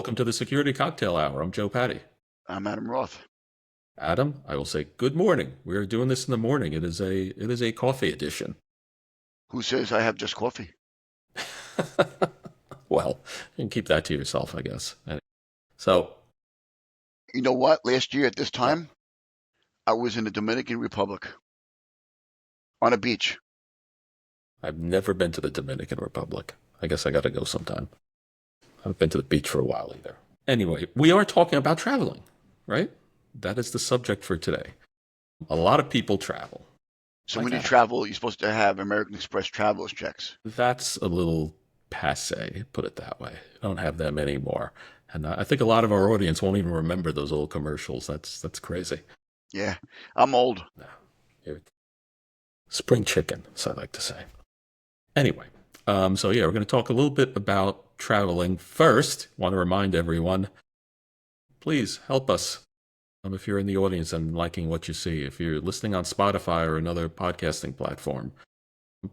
welcome to the Security Cocktail Hour. I'm Joe Patti. I'm Adam Roth. Adam, I will say good morning. We're doing this in the morning. It is a coffee edition. Who says I have just coffee? Well, you can keep that to yourself, I guess. So, You know what? Last year at this yeah, time, I was in the Dominican Republic on a beach. I've never been to the Dominican Republic. I guess I got to go sometime. I haven't been to the beach for a while either. Anyway, we are talking about traveling, right? That is the subject for today. A lot of people travel, So like when you Adam. travel, you're supposed to have American Express travelers checks. That's a little passe, put it that way. I don't have them anymore. And I think a lot of our audience won't even remember those old commercials. That's crazy. Yeah, I'm old. No, spring chicken, as I like to say. Anyway, so yeah, we're going to talk a little bit about traveling. First, want to remind everyone, please help us. If you're in the audience and liking what you see, if you're listening on Spotify or another podcasting platform,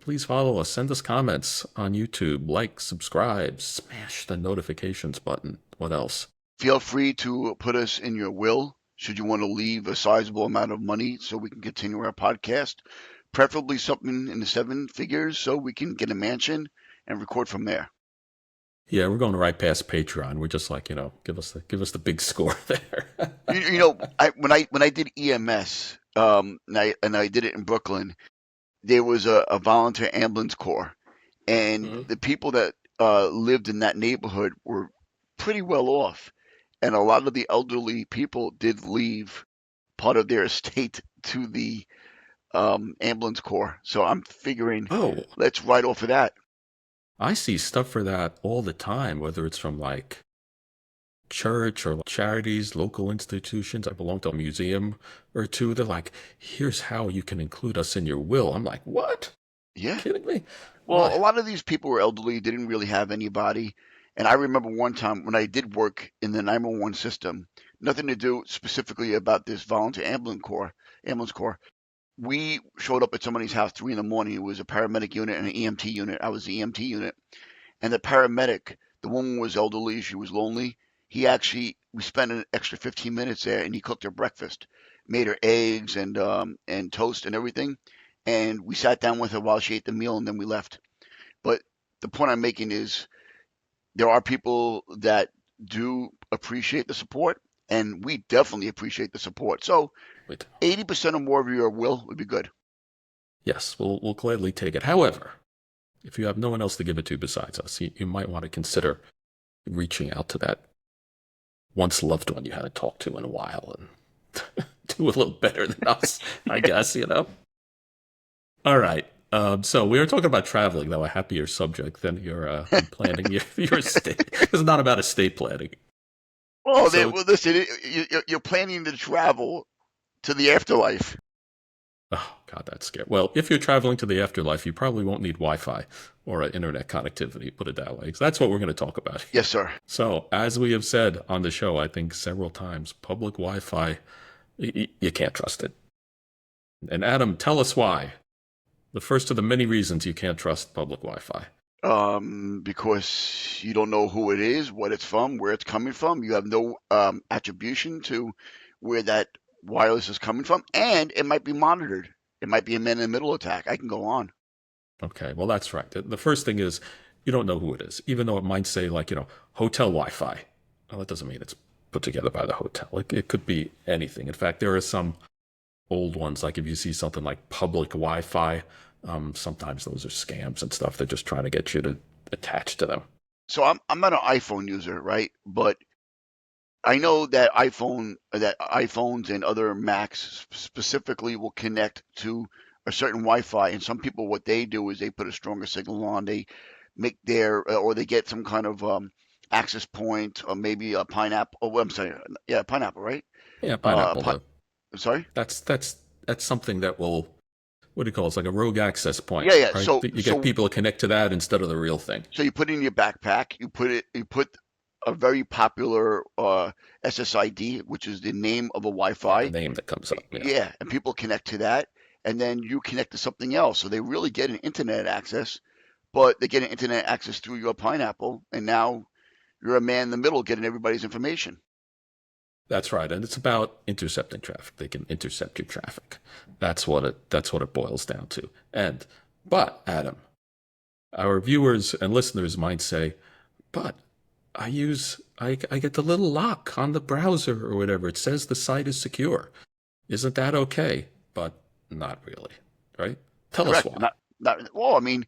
please follow us. Send us comments on YouTube. Like, subscribe, smash the notifications button. What else? Feel free to put us in your will should you want to leave a sizable amount of money so we can continue our podcast. Preferably something in the seven figures so we can get a mansion and record from there. Yeah, we're going right past Patreon. We're just like, give us the big score there. When I did EMS, and I did it in Brooklyn, there was a volunteer ambulance corps, and Mhm. the people that lived in that neighborhood were pretty well off, and a lot of the elderly people did leave part of their estate to the ambulance corps. So I'm figuring, Oh, let's write off of that. I see stuff for that all the time, whether it's from like church or charities, local institutions. I belong to a museum or two. They're like, here's how you can include us in your will. I'm like, what? You Yeah. kidding me? Well, a Why? lot of these people were elderly, didn't really have anybody. And I remember one time when I did work in the 911 system, nothing to do specifically about this volunteer ambulance corps. We showed up at somebody's house 3 in the morning. It was a paramedic unit and an EMT unit. I was the EMT unit. And the paramedic, the woman was elderly, she was lonely. We spent an extra 15 minutes there and he cooked her breakfast, made her eggs and toast and everything. And we sat down with her while she ate the meal and then we left. But the point I'm making is there are people that do appreciate the support, and we definitely appreciate the support. So Wait. 80% or more of your will would be good. Yes, we'll gladly take it. However, if you have no one else to give it to besides us, you might want to consider reaching out to that once loved one you haven't talked to in a while and do a little better than us, I guess. All right. So we were talking about traveling, though, a happier subject than than planning your estate. It's not about estate planning. Oh, So, well, listen, you're planning to travel to the afterlife. oh God, that's scary. Well, if you're traveling to the afterlife, you probably won't need Wi-Fi or internet connectivity. Put it that way. 'Cause that's what we're going to talk about Yes, here. sir. So, as we have said on the show, I think several times, public Wi-Fi, you can't trust it. And Adam, tell us why. The first of the many reasons you can't trust public Wi-Fi. Because you don't know who it is, what it's from, where it's coming from. You have no attribution to where that wireless is coming from, and it might be monitored. It might be a man-in-the-middle attack. I can go on. Okay, well, that's right. The first thing is you don't know who it is, even though it might say, like, hotel Wi Fi. Well, that doesn't mean it's put together by the hotel. It could be anything. In fact, there are some old ones, like if you see something like public Wi Fi, sometimes those are scams and stuff. They're just trying to get you to attach to them. So I'm not an iPhone user, right? But I know that iPhones and other Macs specifically will connect to a certain Wi-Fi, and some people what they do is they put a stronger signal on. They make their or they get some kind of access point or maybe a pineapple. Oh, I'm sorry, yeah, pineapple, right? Yeah, Uh, Pineapple, pi- sorry. that's something that will, what do you call it? It's like a rogue access point, Yeah, yeah. right? So You get so people to connect to that instead of the real thing. so you put it in your backpack. You put a very popular SSID, which is the name of a Yeah, the Wi-Fi. name that comes up. Yeah. Yeah, and people connect to that, and then you connect to something else. So they really get an internet access, but they get an internet access through your pineapple, and now You're a man in the middle getting everybody's information. That's right, and it's about intercepting traffic. They can intercept your traffic. That's what it boils down to. And but Adam, our viewers and listeners might say, but I get the little lock on the browser or whatever. It says the site is secure. Isn't that okay? But not really, right? Tell us Correct. why. Well, I mean,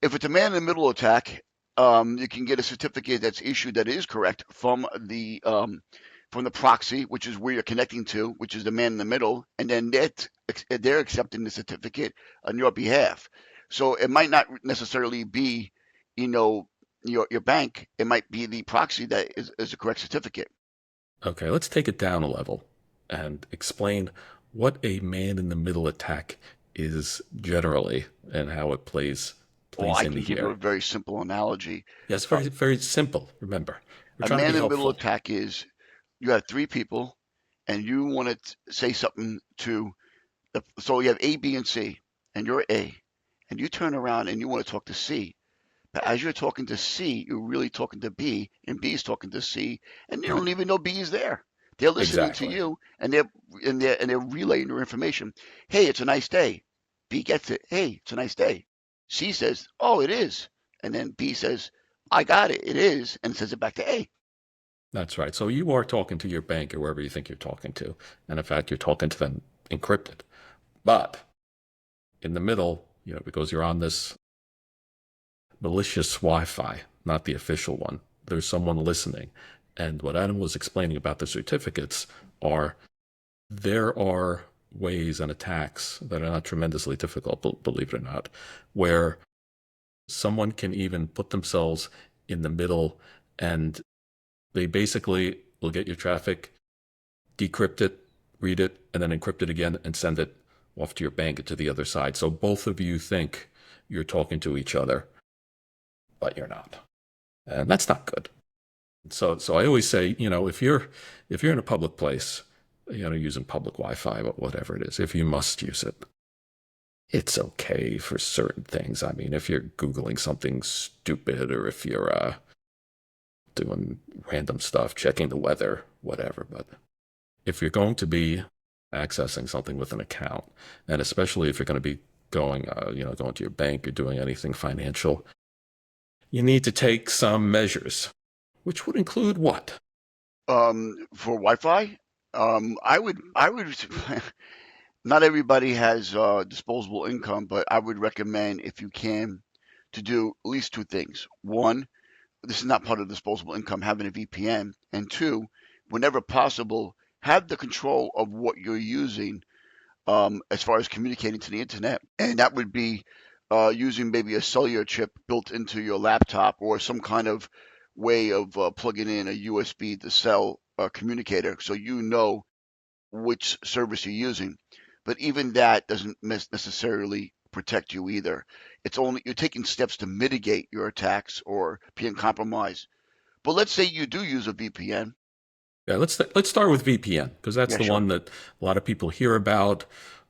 if it's a man in the middle attack, you can get a certificate that's issued that is correct from the proxy, which is where you're connecting to, which is the man in the middle, and then they're accepting the certificate on your behalf. So it might not necessarily be, you know, your bank. It might be the proxy that is the correct certificate. Okay, let's take it down a level and explain what a man in the middle attack is generally and how it Well, plays I into can give you here. a very simple analogy. Yes, Uh, very very simple. Remember, we're a trying to man be in the middle helpful. attack is you have three people, and you want to say something to so you have A, B, and C, and you're A, and you turn around and you want to talk to C. But as you're talking to C, you're really talking to B, and B is talking to C, and you Right. don't even know B is there. They're listening to Exactly. you, and they're relaying your information. Hey, it's a nice day. B gets it. Hey, it's a nice day. C says, "Oh, it is," and then B says, "I got it. It is," and says it back to A. That's right. So you are talking to your bank or wherever you think you're talking to, and in fact, you're talking to them encrypted. But in the middle, because you're on this malicious Wi-Fi, not the official one, there's someone listening. And what Adam was explaining about the certificates are there are ways and attacks that are not tremendously difficult, believe it or not, where someone can even put themselves in the middle and they basically will get your traffic, decrypt it, read it, and then encrypt it again and send it off to your bank and to the other side. So both of you think you're talking to each other, but you're not. And that's not good. So I always say, if you're in a public place, using public Wi-Fi, whatever it is, if you must use it, it's okay for certain things. I mean, if you're Googling something stupid or if you're doing random stuff, checking the weather, whatever. But if you're going to be accessing something with an account, and especially if you're going to be going to your bank or doing anything financial, you need to take some measures, which would include what? For Wi-Fi, I would. Not everybody has disposable income, but I would recommend, if you can, to do at least two things. One, this is not part of disposable income, having a VPN, and two, whenever possible, have the control of what you're using as far as communicating to the internet, and that would be using maybe a cellular chip built into your laptop or some kind of way of plugging in a USB to cell communicator, so you know which service you're using. But even that doesn't necessarily protect you either. It's only you're taking steps to mitigate your attacks or being compromised. But let's say you do use a VPN. Yeah, let's start with VPN because that's Yeah, the sure. one that a lot of people hear about.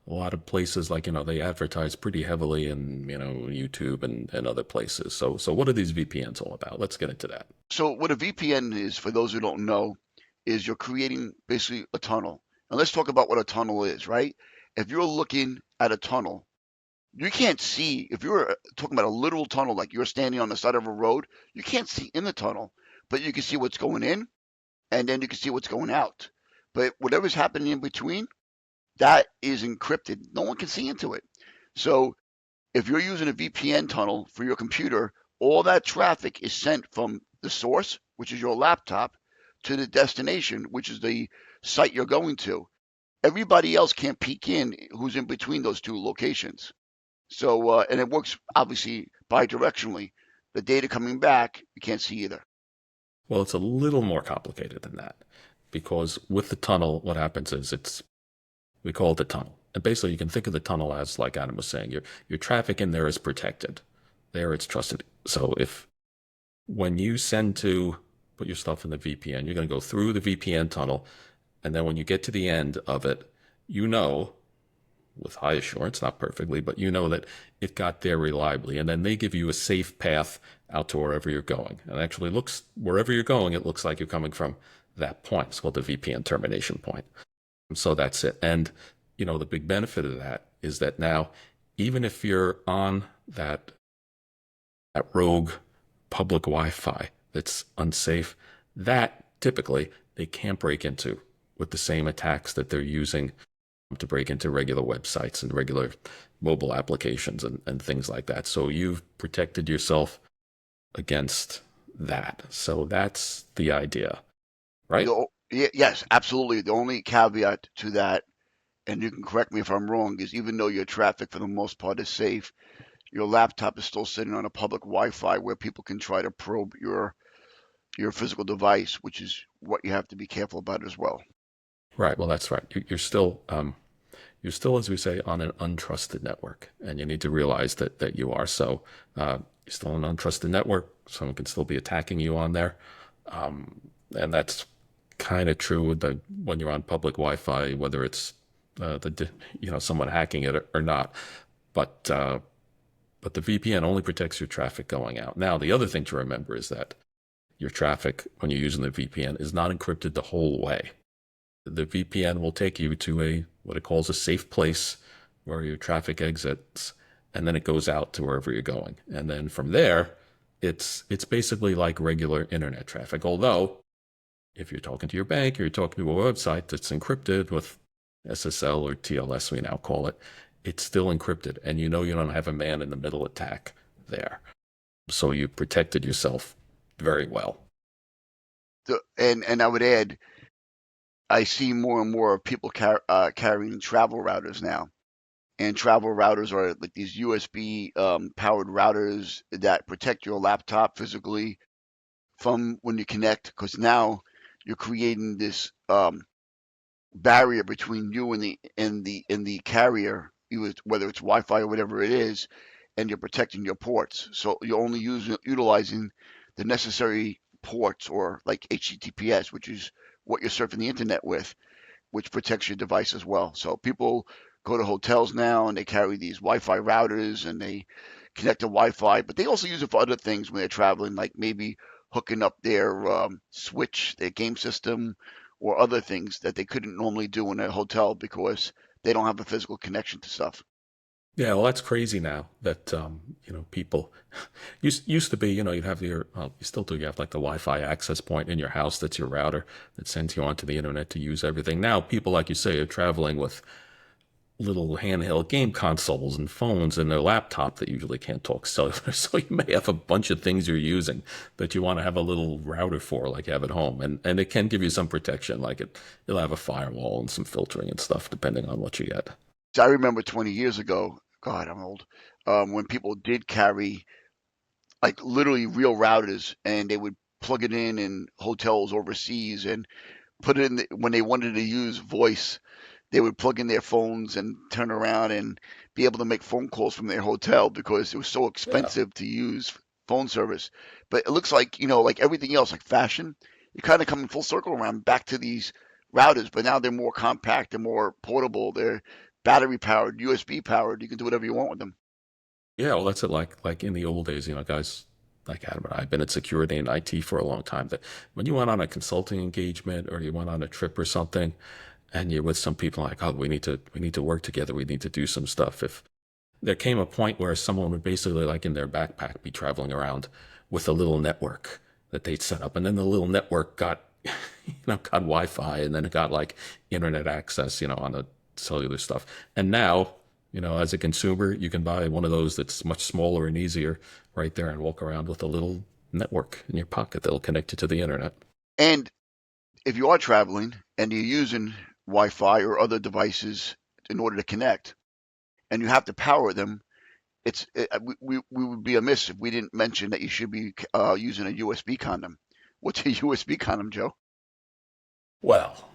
A lot of places like they advertise pretty heavily in YouTube and other places. So what are these VPNs all about? Let's get into that. So what a VPN is, for those who don't know, is you're creating basically a tunnel. And let's talk about what a tunnel is, right? If you're looking at a tunnel, you can't see, if you're talking about a literal tunnel, like you're standing on the side of a road, you can't see in the tunnel, but you can see what's going in and then you can see what's going out. But whatever's happening in between, that is encrypted. No one can see into it. So if you're using a VPN tunnel for your computer, all that traffic is sent from the source, which is your laptop, to the destination, which is the site you're going to. Everybody else can't peek in who's in between those two locations. So, and it works obviously bi-directionally. The data coming back, you can't see either. Well, it's a little more complicated than that because with the tunnel, what happens is we call it a tunnel. And basically, you can think of the tunnel as, like Adam was saying, your traffic in there is protected. There, it's trusted. So if when you send to put your stuff in the VPN, you're going to go through the VPN tunnel, and then when you get to the end of it, you know with high assurance, not perfectly, but you know that it got there reliably. And then they give you a safe path out to wherever you're going. And actually looks, wherever you're going, it looks like you're coming from that point. It's called the VPN termination point. So that's it. And, the big benefit of that is that now, even if you're on that rogue public Wi-Fi that's unsafe, that typically they can't break into with the same attacks that they're using to break into regular websites and regular mobile applications and things like that. So you've protected yourself against that. So that's the idea, right? Yes, absolutely. The only caveat to that, and you can correct me if I'm wrong, is even though your traffic for the most part is safe, your laptop is still sitting on a public Wi-Fi where people can try to probe your physical device, which is what you have to be careful about as well. Right. Well, that's right. You're still, as we say, on an untrusted network, and you need to realize that you are. So you're still on an untrusted network. Someone can still be attacking you on there, and that's kind of true with when you're on public Wi-Fi, whether it's someone hacking it or not. But the VPN only protects your traffic going out. Now, the other thing to remember is that your traffic, when you're using the VPN, is not encrypted the whole way. The VPN will take you to what it calls a safe place where your traffic exits, and then it goes out to wherever you're going. And then from there, it's basically like regular internet traffic. Although, if you're talking to your bank or you're talking to a website that's encrypted with SSL or TLS, we now call it, it's still encrypted, and you don't have a man in the middle attack there. So you protected yourself very well. And I would add, I see more and more people carrying travel routers now. And travel routers are like these USB powered routers that protect your laptop physically from when you connect, because now you're creating this barrier between you and the carrier, whether it's Wi-Fi or whatever it is, and you're protecting your ports. So you're only utilizing the necessary ports, or like HTTPS, which is what you're surfing the internet with, which protects your device as well. So people go to hotels now and they carry these Wi-Fi routers and they connect to Wi-Fi, but they also use it for other things when they're traveling, like maybe hooking up their Switch, their game system, or other things that they couldn't normally do in a hotel because they don't have a physical connection to stuff. Yeah, well, that's crazy now that people used to be, you'd have well, you still do, you have like the Wi-Fi access point in your house that's your router that sends you onto the internet to use everything. Now people, like you say, are traveling with little handheld game consoles and phones and their laptop that usually can't talk cellular. So you may have a bunch of things you're using that you want to have a little router for, like you have at home, and it can give you some protection, like it'll have a firewall and some filtering and stuff depending on what you get. So I remember 20 years ago, God, I'm old, when people did carry like literally real routers and they would plug it in hotels overseas and put it in when they wanted to use voice, they would plug in their phones and turn around and be able to make phone calls from their hotel because it was so Yeah. expensive to use phone service. But it looks like, like everything else, like fashion, you're kind of coming full circle around back to these routers, but now they're more compact, they're more portable, they're battery powered, USB powered. You can do whatever you want with them. Yeah, well, that's it. Like in the old days, guys like Adam and I have been in security and IT for a long time. That when you went on a consulting engagement or you went on a trip or something, and you're with some people like, oh, we need to work together. We need to do some stuff. If there came a point where someone would basically, like in their backpack, be traveling around with a little network that they'd set up, and then the little network got, got Wi-Fi, and then it got like internet access, on the cellular stuff. And now, as a consumer, you can buy one of those that's much smaller and easier right there and walk around with a little network in your pocket that'll connect you to the internet. And if you are traveling and you're using Wi-Fi or other devices in order to connect, and you have to power them, we would be amiss if we didn't mention that you should be using a USB condom. What's a USB condom, Joe? Well,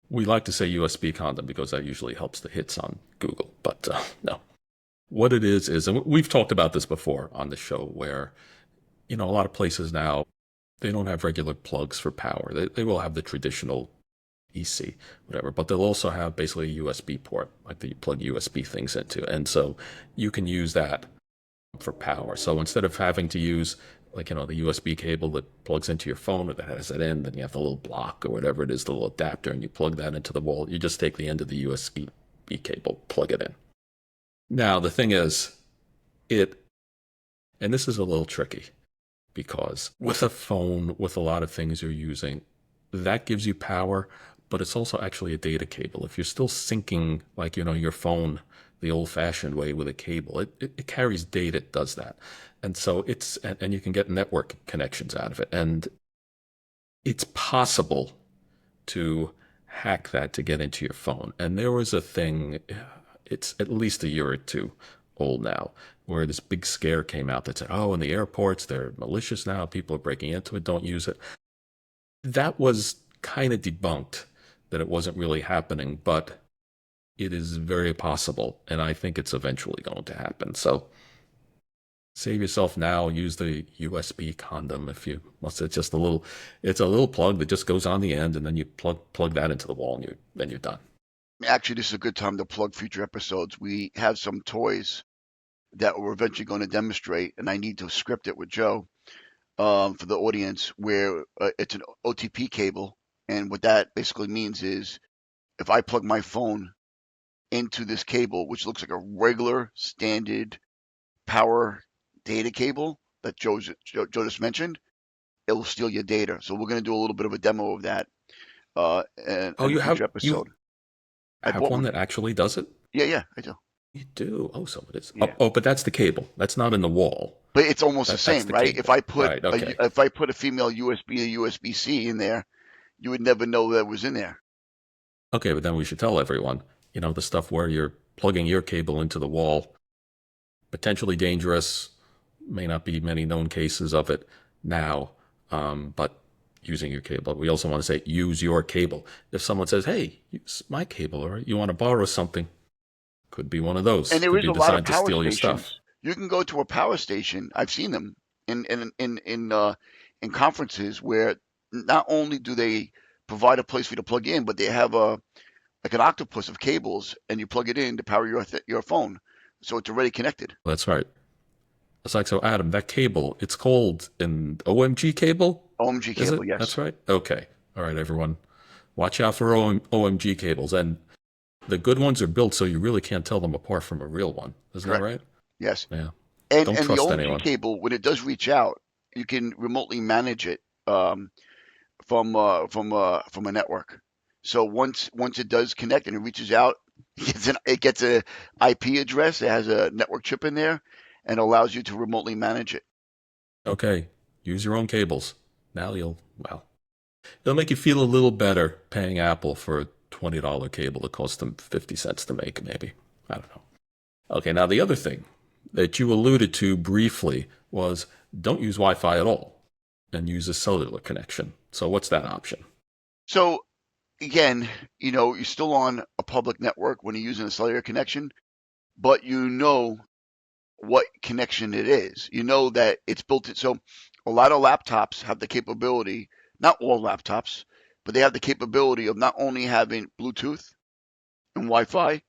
we like to say USB condom because that usually helps the hits on Google, but no. What it is, and we've talked about this before on the show, where, a lot of places now, they don't have regular plugs for power. They will have the traditional, EC, whatever. But they'll also have basically a USB port, like that you plug USB things into. And so you can use that for power. So instead of having to use like, the USB cable that plugs into your phone or that has it in, then you have the little block or whatever it is, the little adapter, and you plug that into the wall. You just take the end of the USB cable, plug it in. Now, the thing is, and this is a little tricky because with a phone, with a lot of things you're using, that gives you power, but it's also actually a data cable. If you're still syncing, like, your phone the old fashioned way with a cable, it carries data, it does that. And so and you can get network connections out of it. And it's possible to hack that to get into your phone. And there was a thing, it's at least a year or two old now, where this big scare came out that said, oh, in the airports, they're malicious now. People are breaking into it. Don't use it. That was kind of debunked, that it wasn't really happening, but it is very possible. And I think it's eventually going to happen. So save yourself now. Use the USB condom if you must. It's a little plug that just goes on the end, and then you plug that into the wall, and then you're done. Actually, this is a good time to plug future episodes. We have some toys that we're eventually going to demonstrate, and I need to script it with Joe for the audience, where it's an OTP cable. And what that basically means is if I plug my phone into this cable, which looks like a regular standard power data cable that Joe just mentioned, it will steal your data. So we're going to do a little bit of a demo of that in Oh, a future you episode. I have bought one one. that actually does it? Yeah, I do. You do? Oh, so it is. Yeah. Oh, but that's the cable. That's not in the wall. But it's almost the That's same, the right? cable. Right. Okay. If I put a female USB or USB-C in there, you would never know that was in there. Okay, but then we should tell everyone, the stuff where you're plugging your cable into the wall, potentially dangerous, may not be many known cases of it now, but using your cable. We also want to say use your cable. If someone says, hey, use my cable, or you want to borrow something, could be one of And those. there Could is be a lot of designed to power steal your stations. stuff. You can go to a power station. I've seen them in conferences where not only do they provide a place for you to plug in, but they have a like an octopus of cables, and you plug it in to power your phone, so it's already connected. That's right. It's like, so Adam, that cable, it's called an OMG cable? OMG Is cable, it? That's yes, right? Okay. All right, everyone. Watch out for OMG cables. And the good ones are built so you really can't tell them apart from a real one. Isn't that correct, right? yes. Yeah. Don't And the trust OMG anyone. cable, when it does reach out, you can remotely manage it from a network. So once it does connect and it reaches out, it gets a IP address. It has a network chip in there, and allows you to remotely manage it. Okay. Use your own cables. Now well, it'll make you feel a little better paying Apple for a $20 cable that cost them 50 cents to make, maybe. I don't know. Okay, now the other thing that you alluded to briefly was don't use Wi Fi at all and use a cellular connection. So, what's that option? So again, you're still on a public network when you're using a cellular connection, but you know what connection it is. You know that it's built in. So a lot of laptops have the capability, not all laptops, but they have the capability of not only having Bluetooth and Wi-Fi,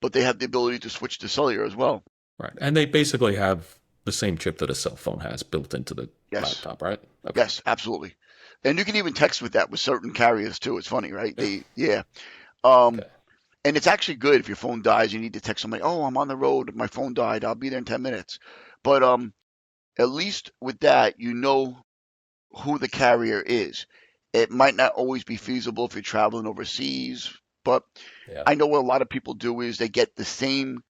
but they have the ability to switch to cellular as well. Right. And they basically have the same chip that a cell phone has built into the Yes, laptop, right? Okay. yes, absolutely. And you can even text with that with certain carriers too. It's funny, right? Yeah. Yeah. Um, Okay. and it's actually good if your phone dies, you need to text somebody, oh, I'm on the road, my phone died, I'll be there in 10 minutes. But at least with that, you know who the carrier is. It might not always be feasible if you're traveling overseas, but Yeah. I know what a lot of people do is they get the same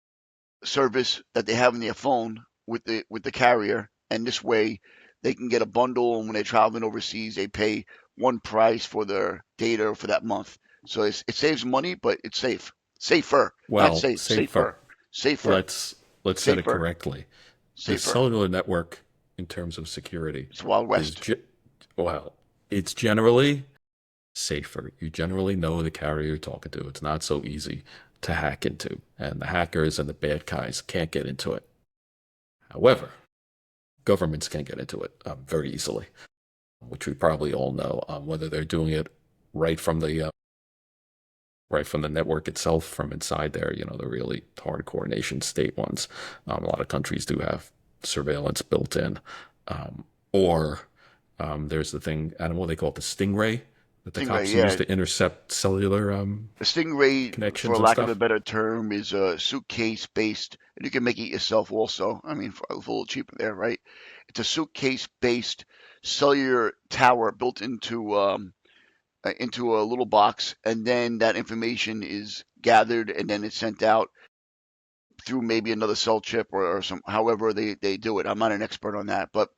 service that they have in their phone with the carrier, and this way they can get a bundle. And when they're traveling overseas, they pay one price for their data for that month. So it saves money, but it's safer, not Well, safe, safer. safer, Let's set it safer, correctly. The safer. cellular network, in terms of security, It's Wild is West. well, it's generally safer. You generally know the carrier you're talking to. It's not so easy to hack into, and the hackers and the bad guys can't get into it. However, governments can get into it very easily, which we probably all know, whether they're doing it right from the right from the network itself, from inside there, the really hardcore nation state ones. A lot of countries do have surveillance built in. Or there's the thing, I don't know what they call it, the stingray that the Stingray, cops use yeah. to intercept cellular A Stingray, for connections and lack of a stuff. better term, is a suitcase based, and you can make it yourself also. I mean, for a little cheaper there, right? It's a suitcase based cellular tower built into a little box, and then that information is gathered and then it's sent out through maybe another cell chip or some, however they do it. I'm not an expert on that, but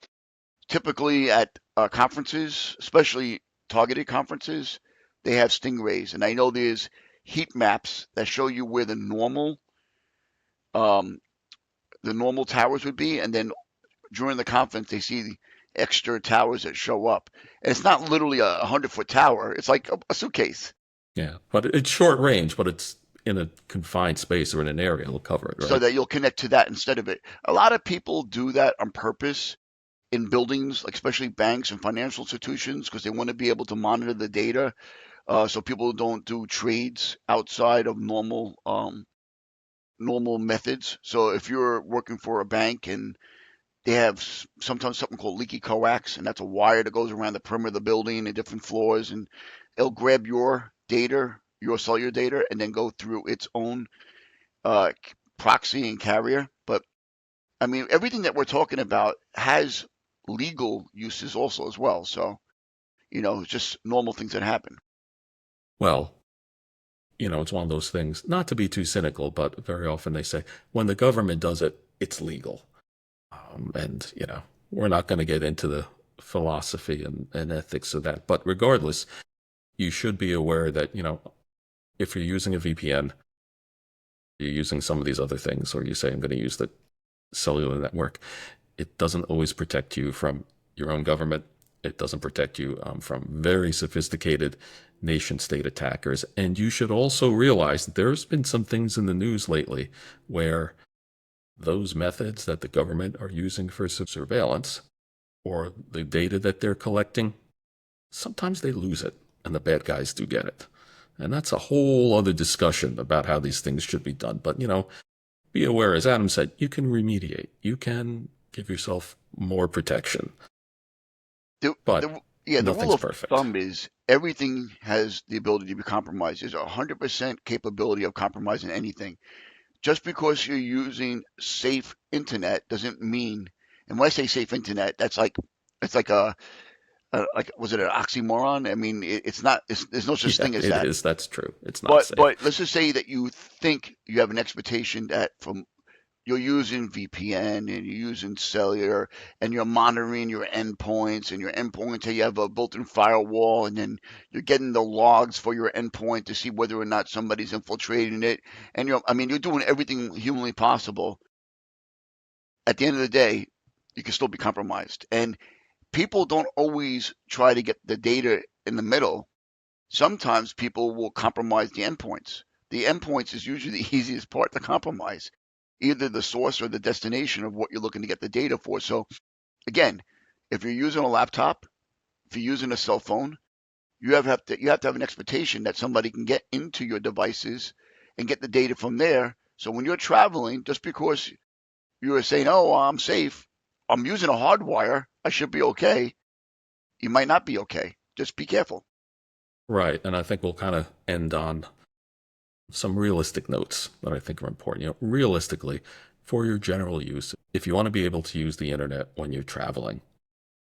typically at conferences, especially targeted conferences, they have stingrays, and I know there's heat maps that show you where um, the normal towers would be, and then during the conference they see the extra towers that show up, and it's not literally a 100-foot tower; it's like a suitcase, Yeah, but it's short range, but it's in a confined space or in an area. It'll cover it, so right? that you'll connect to that instead of it. A lot of people do that on purpose in buildings, like especially banks and financial institutions, because they want to be able to monitor the data, so people don't do trades outside of normal methods. So if you're working for a bank and they have sometimes something called leaky coax, and that's a wire that goes around the perimeter of the building and different floors, and it'll grab your data, your cellular data, and then go through its own uh, proxy and carrier. But I mean, everything that we're talking about has legal uses also as well. So, it's just normal things that happen. Well, it's one of those things, not to be too cynical, but very often they say when the government does it, it's legal. And, we're not going to get into the philosophy and ethics of that. But regardless, you should be aware that, if you're using a VPN, you're using some of these other things, or you say, I'm going to use the cellular network, it doesn't always protect you from your own government. It doesn't protect you from very sophisticated nation state attackers. And you should also realize that there's been some things in the news lately where those methods that the government are using for surveillance or the data that they're collecting, sometimes they lose it and the bad guys do get it. And that's a whole other discussion about how these things should be done. But, be aware, as Adam said, you can remediate. You can give yourself more protection. The, But the, yeah, the rule nothing's of perfect. thumb is everything has the ability to be compromised. There's 100% capability of compromising anything. Just because you're using safe internet doesn't mean, and when I say safe internet, it's like like was it an oxymoron? I mean, it's not. There's no such Yeah, thing as it that. is. That's true. It's not But safe. but let's just say that you think you have an expectation that from you're using VPN and you're using cellular and you're monitoring your endpoints and your endpoints, you have a built-in firewall, and then you're getting the logs for your endpoint to see whether or not somebody's infiltrating it. And I mean, you're doing everything humanly possible. At the end of the day, you can still be compromised. And people don't always try to get the data in the middle. Sometimes people will compromise the endpoints. The endpoints is usually the easiest part to compromise, either the source or the destination of what you're looking to get the data for. So again, if you're using a laptop, if you're using a cell phone, you have to have an expectation that somebody can get into your devices and get the data from there. So when you're traveling, just because you are saying, "Oh, I'm safe, I'm using a hard wire, I should be okay," you might not be okay. Just be careful. Right. And I think we'll kind of end on some realistic notes that I think are important. Realistically, for your general use, if you want to be able to use the internet when you're traveling,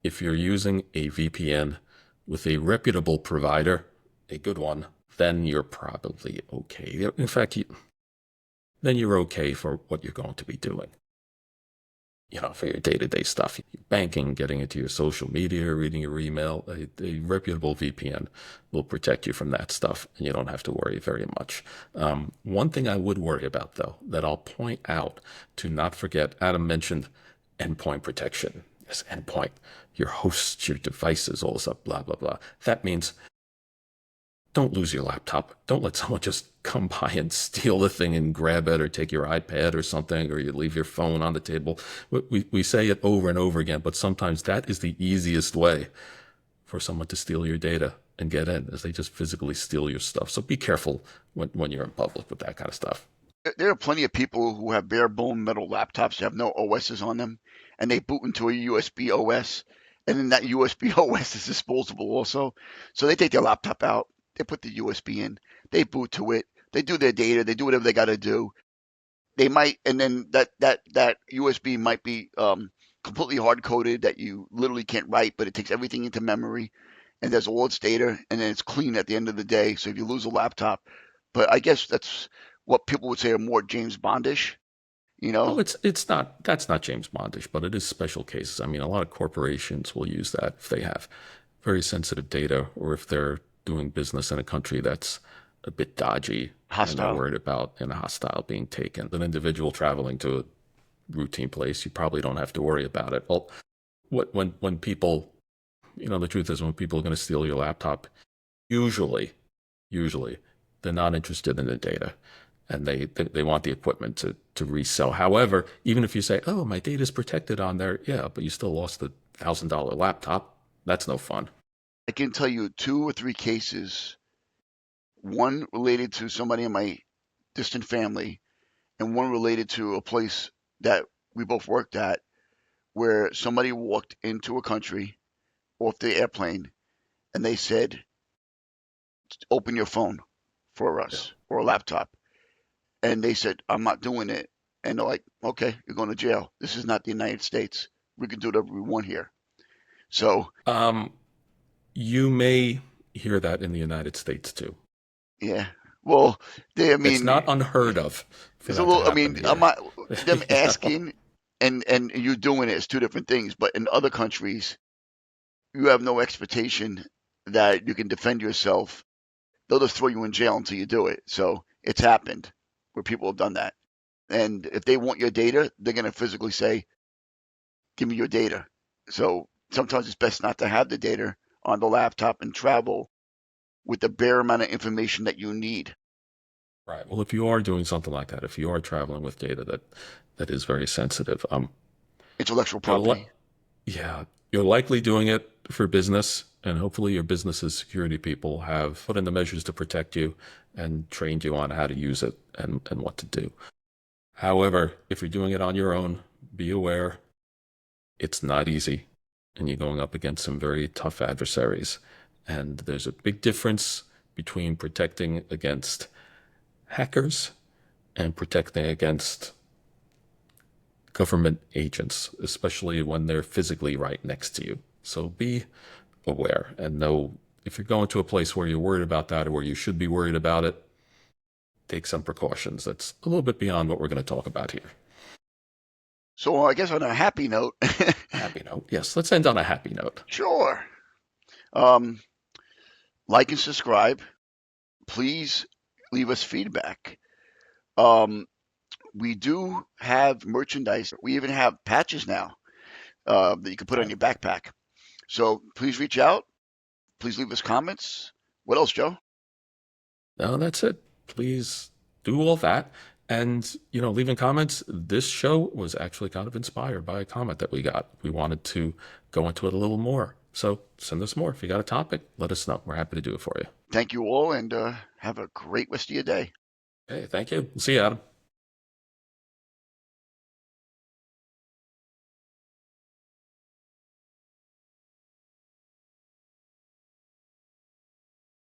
if you're using a VPN with a reputable provider, a good one, then you're probably okay. In fact, then you're okay for what you're going to be doing. For your day-to-day stuff, your banking, getting into your social media, reading your email, a reputable VPN will protect you from that stuff, and you don't have to worry very much. One thing I would worry about, though, that I'll point out to not forget, Adam mentioned endpoint protection. Yes, endpoint, your hosts, your devices, all this stuff, blah, blah, blah. That means don't lose your laptop. Don't let someone just come by and steal the thing and grab it or take your iPad or something, or you leave your phone on the table. We say it over and over again, but sometimes that is the easiest way for someone to steal your data and get in, is they just physically steal your stuff. So be careful when you're in public with that kind of stuff. There are plenty of people who have bare bone metal laptops that have no OSs on them, and they boot into a USB OS, and then that USB OS is disposable also. So they take their laptop out, they put the USB in, they boot to it, they do their data, they do whatever they got to do. They might, and then that USB might be completely hard coded that you literally can't write, but it takes everything into memory, and there's all its data, and then it's clean at the end of the day. So if you lose a laptop, but I guess that's what people would say are more James Bondish, you Oh, know, it's not that's not James Bondish, but it is special cases. I mean, a lot of corporations will use that if they have very sensitive data or if they're doing business in a country that's a bit dodgy and they're hostile. worried about an hostile being taken. An individual traveling to a routine place, you probably don't have to worry about it. Well, when people, the truth is when people are going to steal your laptop, usually, usually they're not interested in the data and they want the equipment to resell. However, even if you say, oh, my data is protected on there, yeah, but you still lost the $1,000 laptop. That's no fun. I can tell you two or three cases, one related to somebody in my distant family, and one related to a place that we both worked at, where somebody walked into a country off the airplane and they said, open your phone for Yeah. us or a laptop. And they said, I'm not doing it. And they're like, okay, you're going to jail. This is not the United States. We can do whatever we want here. So, Um, you may hear that in the United States too. yeah. Well, I It's mean, not unheard of for it's a that to little, I happen mean, I'm here. not, them You know? asking and you doing it is two different things. But in other countries, you have no expectation that you can defend yourself. They'll just throw you in jail until you do it. So it's happened where people have done that. And if they want your data, they're going to physically say, give me your data. So sometimes it's best not to have the data on the laptop and travel with the bare amount of information that you need. Right. Well, if you are doing something like that, if you are traveling with data that is very sensitive, Intellectual you're li property. yeah, you're likely doing it for business, and hopefully your business's security people have put in the measures to protect you and trained you on how to use it and what to do. However, if you're doing it on your own, be aware it's not easy, and you're going up against some very tough adversaries. And there's a big difference between protecting against hackers and protecting against government agents, especially when they're physically right next to you. So be aware and know if you're going to a place where you're worried about that or where you should be worried about it, take some precautions. That's a little bit beyond what we're going to talk about here. So I guess on a happy note, A happy note. Yes, let's end on a happy note. sure. Um, like and subscribe. Please leave us feedback. Um, we do have merchandise. We even have patches now that you can put on Right. your backpack. So please reach out. Please leave us comments. What else, Joe? No, that's it. Please do all that. And, leaving comments, this show was actually kind of inspired by a comment that we got. We wanted to go into it a little more. So send us more. If you got a topic, let us know. We're happy to do it for you. Thank you all and have a great rest of your day. Okay, thank you. See you, Adam.